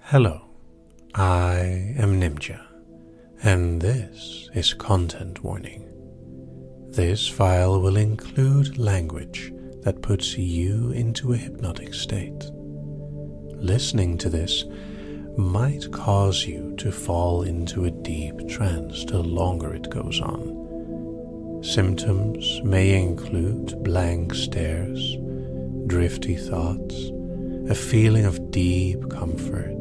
Hello, I am Nimja, and this is Content Warning. This file will include language that puts you into a hypnotic state. Listening to this might cause you to fall into a deep trance the longer it goes on. Symptoms may include blank stares, drifty thoughts, a feeling of deep comfort,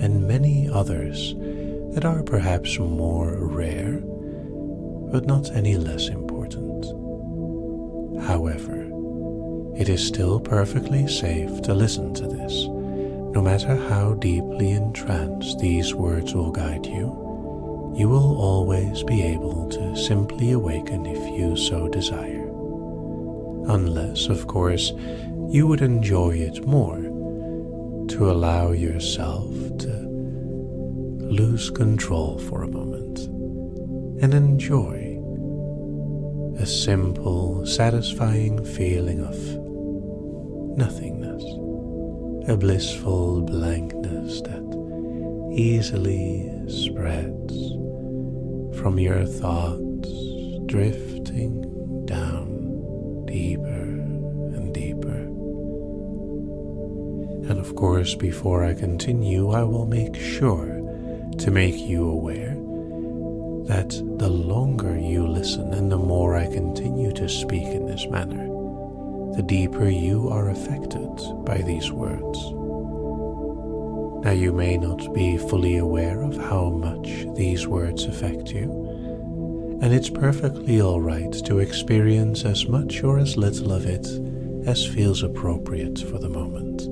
and many others that are perhaps more rare, but not any less important. However, it is still perfectly safe to listen to this, no matter how deeply entranced these words will guide you. You will always be able to simply awaken if you so desire. Unless, of course, you would enjoy it more, to allow yourself to lose control for a moment and enjoy a simple, satisfying feeling of nothingness, a blissful blankness that easily spreads from your thoughts, drifting down deeper and deeper. And of course, before I continue, I will make sure to make you aware that the longer you listen and the more I continue to speak in this manner, the deeper you are affected by these words. Now, you may not be fully aware of how much these words affect you, and it's perfectly all right to experience as much or as little of it as feels appropriate for the moment.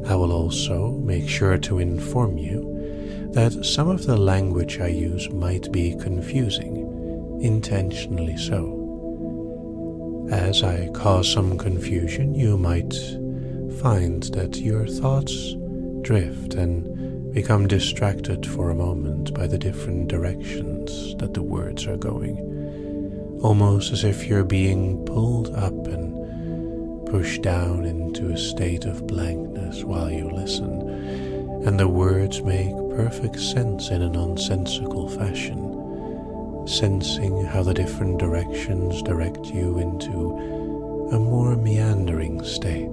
I will also make sure to inform you that some of the language I use might be confusing, intentionally so. As I cause some confusion, you might find that your thoughts drift and become distracted for a moment by the different directions that the words are going, almost as if you're being pulled up and pushed down into a state of blankness while you listen, and the words make perfect sense in a nonsensical fashion, sensing how the different directions direct you into a more meandering state,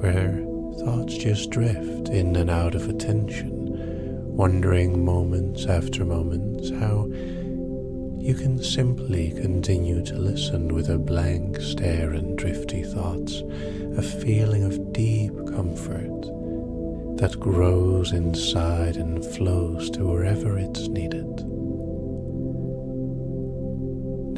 where thoughts just drift in and out of attention, wondering moments after moments how you can simply continue to listen with a blank stare and drifty thoughts, a feeling of deep comfort that grows inside and flows to wherever it's needed.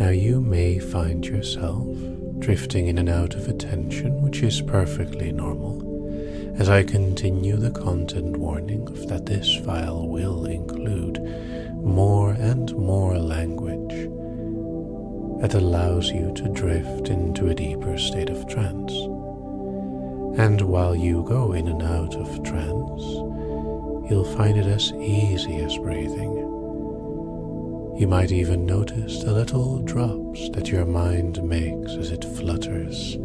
Now, you may find yourself drifting in and out of attention, which is perfectly normal, as I continue the content warning of that this file will include more and more language that allows you to drift into a deeper state of trance. And while you go in and out of trance, you'll find it as easy as breathing. You might even notice the little drops that your mind makes as it flutters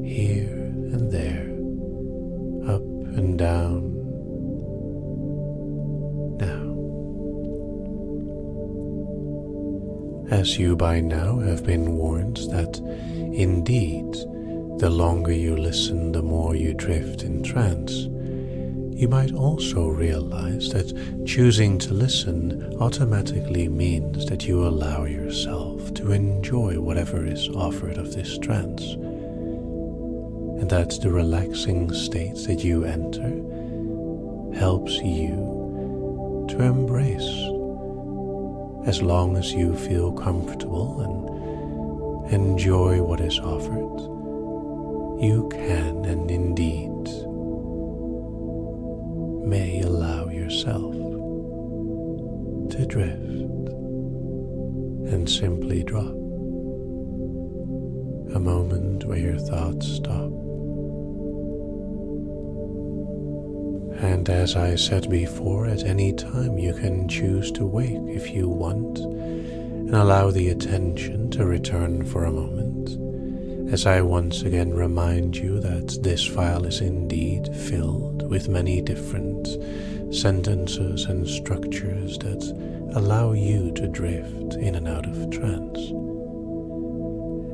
here and there, up and down. As you by now have been warned that, indeed, the longer you listen, the more you drift in trance, you might also realize that choosing to listen automatically means that you allow yourself to enjoy whatever is offered of this trance, and that the relaxing state that you enter helps you to embrace. As long as you feel comfortable and enjoy what is offered, you can and indeed may allow yourself to drift and simply drop. A moment where your thoughts stop. And as I said before, at any time you can choose to wake if you want, and allow the attention to return for a moment, as I once again remind you that this file is indeed filled with many different sentences and structures that allow you to drift in and out of trance.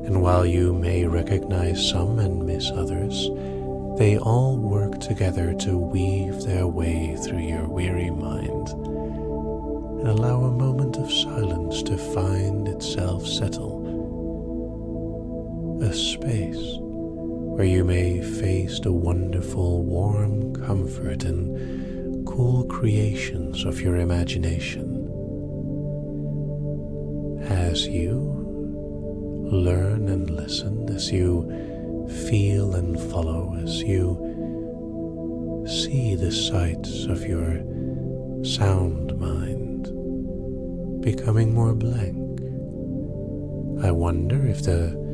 And while you may recognize some and miss others, they all work together to weave their way through your weary mind and allow a moment of silence to find itself settle. A space where you may face the wonderful warm comfort and cool creations of your imagination. As you learn and listen, as you feel and follow, as you see the sights of your sound mind becoming more blank, I wonder if the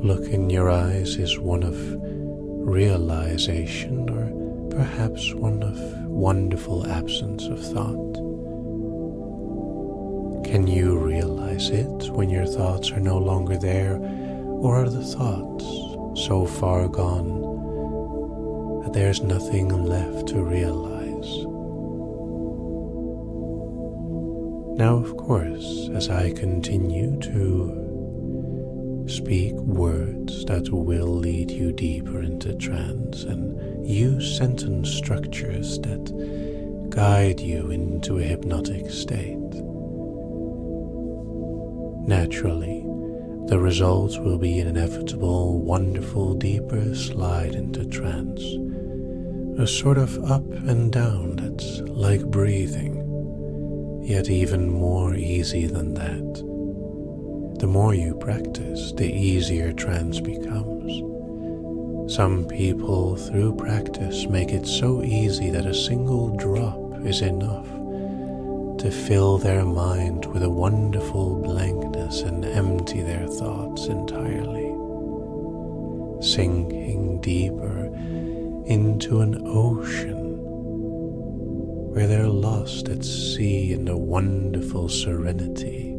look in your eyes is one of realization or perhaps one of wonderful absence of thought. Can you realize it when your thoughts are no longer there, or are the thoughts so far gone that there's nothing left to realize? Now, of course, as I continue to speak words that will lead you deeper into trance and use sentence structures that guide you into a hypnotic state, naturally, the results will be an inevitable, wonderful, deeper slide into trance, a sort of up and down that's like breathing, yet even more easy than that. The more you practice, the easier trance becomes. Some people, through practice, make it so easy that a single drop is enough to fill their mind with a wonderful blankness and empty their thoughts entirely, sinking deeper into an ocean where they're lost at sea in the wonderful serenity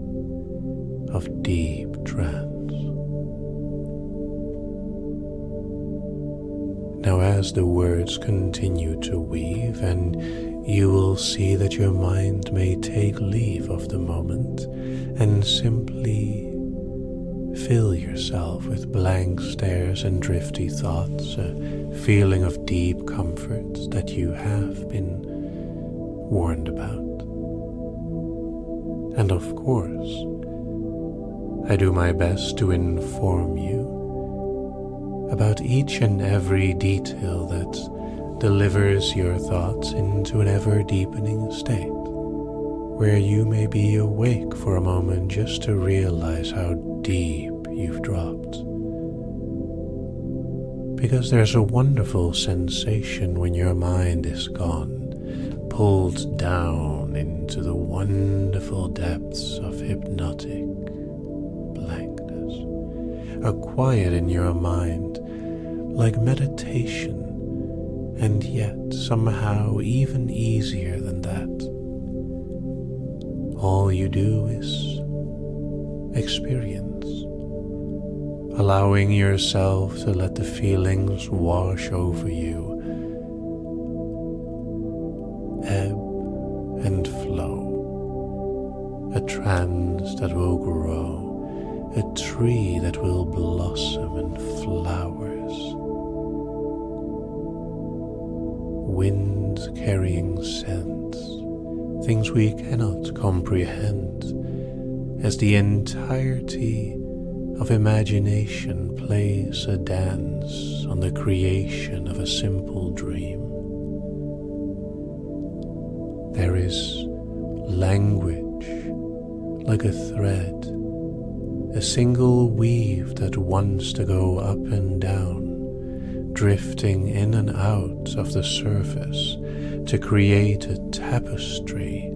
of deep trance. Now, as the words continue to weave, and you will see that your mind may take leave of the moment and simply fill yourself with blank stares and drifty thoughts, a feeling of deep comfort that you have been warned about. And of course, I do my best to inform you about each and every detail that delivers your thoughts into an ever-deepening state, where you may be awake for a moment just to realize how deep you've dropped. Because there's a wonderful sensation when your mind is gone, pulled down into the wonderful depths of hypnotic blankness, a quiet in your mind like meditation, and yet somehow even easier than that. All you do is experience, allowing yourself to let the feelings wash over you, ebb and flow, a trance that will grow, a tree that will blossom and flowers, wind carrying scents, things we cannot comprehend, as the entirety of imagination plays a dance on the creation of a simple dream. There is language like a thread, a single weave that wants to go up and down, drifting in and out of the surface to create a tapestry,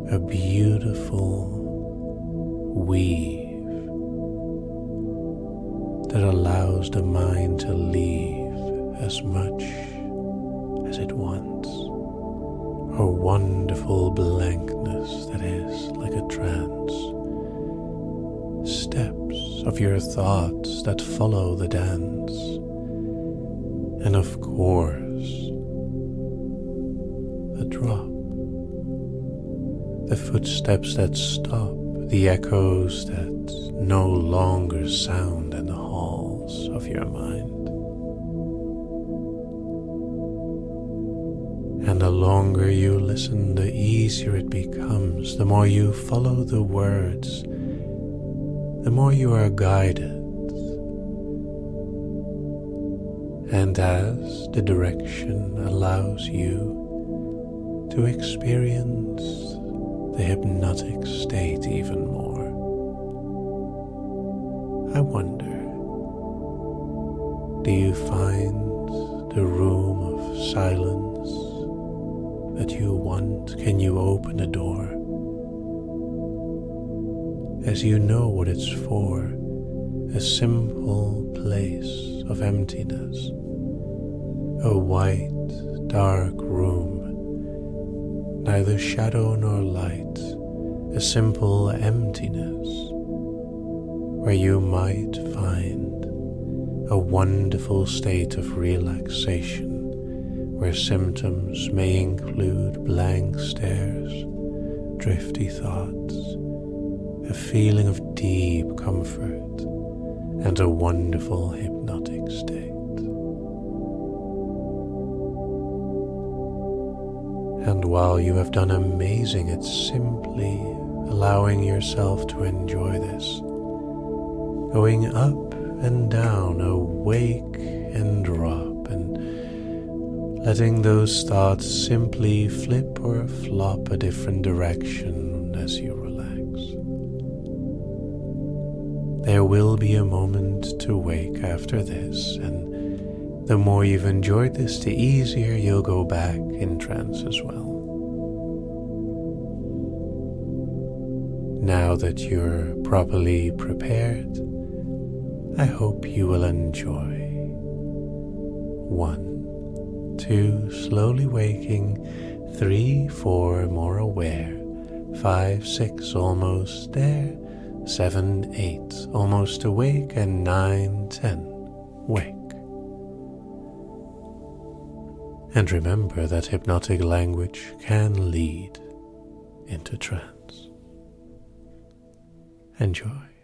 a beautiful weave that allows the mind to leave as much as it wants, a wonderful blankness that is like a trance, steps of your thoughts that follow the dance. And of course, the drop. The footsteps that stop, the echoes that no longer sound in the halls of your mind. And the longer you listen, the easier it becomes. The more you follow the words, the more you are guided. And as the direction allows you to experience the hypnotic state even more, I wonder, do you find the room of silence that you want? Can you open the door? As you know what it's for, a simple place of emptiness, a white, dark room, neither shadow nor light, a simple emptiness, where you might find a wonderful state of relaxation, where symptoms may include blank stares, drifty thoughts, a feeling of deep comfort, and a wonderful hypnotic state. And while you have done amazing, it's simply allowing yourself to enjoy this, going up and down, awake and drop, and letting those thoughts simply flip or flop a different direction as you relax. There will be a moment to wake after this, and the more you've enjoyed this, the easier you'll go back in trance as well. Now that you're properly prepared, I hope you will enjoy. 1, 2, slowly waking, 3, 4, more aware, 5, 6, almost there, 7, 8, almost awake, and 9, 10, wake. And remember that hypnotic language can lead into trance. Enjoy.